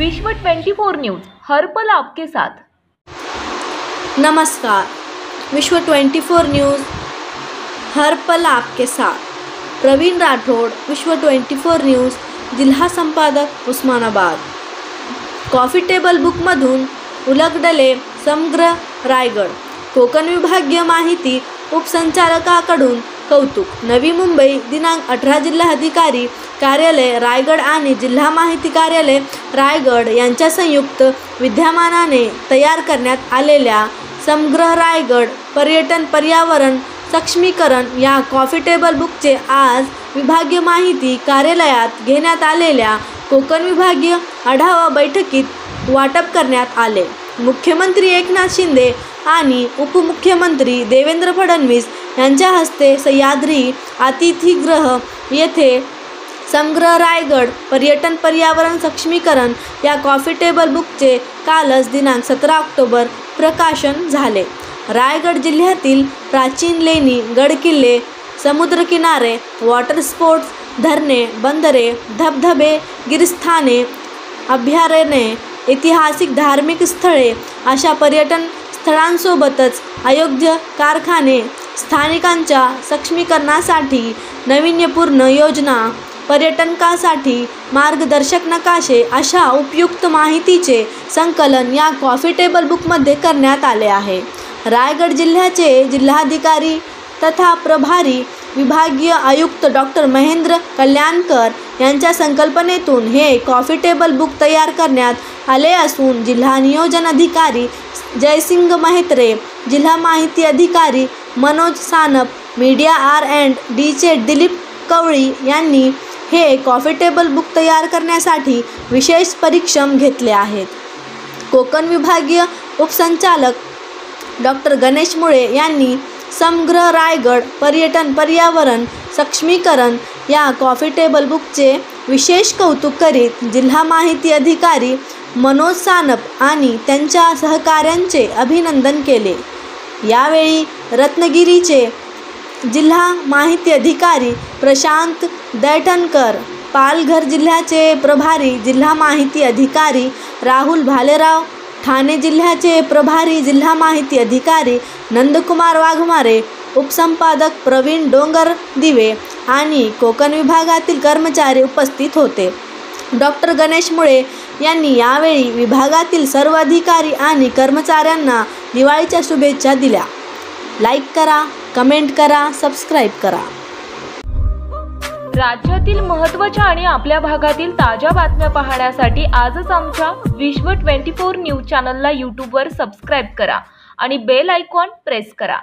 विश्व 24 न्यूज हर पल आपके साथ। नमस्कार, विश्व 24 न्यूज हर पल आपके साथ। प्रवीण राठोड, विश्व 24 न्यूज, जिल्हा संपादक उस्मानाबाद। कॉफी टेबल बुकमधून उलगडले समग्र रायगड। कोकण विभागीय माहिती उपसंचालकाकडून कौतुक। नवी मुंबई दिनांक 18 जिल्हाधिकारी कार्यालय रायगड आणि जिल्हा माहिती कार्यालय रायगड यांच्या संयुक्त विद्यमानाने तयार करण्यात आलेल्या समग्र रायगड पर्यटन पर्यावरण सक्षमीकरण या कॉफी टेबल बुकचे आज विभागीय माहिती कार्यालयात घेण्यात आलेल्या कोकण विभागीय आढावा बैठकीत वाटप करण्यात आले। मुख्यमंत्री एकनाथ शिंदे आणि उपमुख्यमंत्री देवेंद्र फडणवीस यांच्या हस्ते सह्याद्री अतिथीगृह येथे समग्र रायगड पर्यटन पर्यावरण सक्षमीकरण या कॉफी टेबल बुकचे कालच दिनांक 17 ऑक्टोबर प्रकाशन झाले। रायगड जिल्ह्यातील प्राचीन लेणी, गडकिल्ले, समुद्रकिनारे, वॉटर स्पोर्ट्स, धरणे, बंदरे, धबधबे, गिरस्थाने, अभयारण्ये, ऐतिहासिक धार्मिक स्थळे अशा पर्यटन स्थळांसोबतच अयोग्य कारखाने, स्थानिकांच्या सक्षमीकरणासाठी नाविन्यपूर्ण योजना, पर्यटकांसाठी मार्गदर्शक नकाशे अशा उपयुक्त माहितीचे संकलन या कॉफी टेबल बुकमध्ये करण्यात आले आहे। रायगड जिल्ह्याचे जिल्हाधिकारी तथा प्रभारी विभागीय आयुक्त डॉक्टर महेंद्र कल्याणकर यांच्या संकल्पनेतून हे कॉफी टेबल बुक तयार करण्यात आले असून जिल्हा नियोजन अधिकारी जयसिंग मेहत्रे, जिल्हा माहिती अधिकारी मनोज सानप, मीडिया R&Dचे दिलीप कवळी यांनी हे कॉफी टेबल बुक तयार करण्यासाठी विशेष परिश्रम घेतले आहेत। कोकण विभागीय उपसंचालक डॉक्टर गणेश मुळे यांनी समग्र रायगड पर्यटन पर्यावरण सक्षमीकरण या कॉफी टेबल बुकचे विशेष कौतुक करीत जिल्हा माहिती अधिकारी मनोज सानप आणि त्यांच्या सहकाऱ्यांचे अभिनंदन केले। यावेळी रत्नागिरीचे जिल्हा माहिती अधिकारी प्रशांत दैठणकर, पालघर जिल्ह्याचे प्रभारी जिल्हा माहिती अधिकारी राहुल भालेराव, ठाणे जिल्ह्याचे प्रभारी जिल्हा माहिती अधिकारी नंदकुमार वाघमारे, उपसंपादक प्रवीण डोंगरदिवे आणि कोकण विभागातील कर्मचारी उपस्थित होते। डॉक्टर गणेश मुळे यांनी यावेळी विभागातील सर्व अधिकारी आणि कर्मचाऱ्यांना दिवाळीच्या शुभेच्छा दिल्या। लाईक करा, कमेंट करा, सबस्क्राईब करा। राज्यातील महत्त्वाच्या आणि आपल्या भागातील ताज्या बातम्या पाहण्यासाठी आजच आमच्या विश्व 24 न्यूज चॅनलला YouTube वर सबस्क्राईब करा आणि बेल आयकॉन प्रेस करा।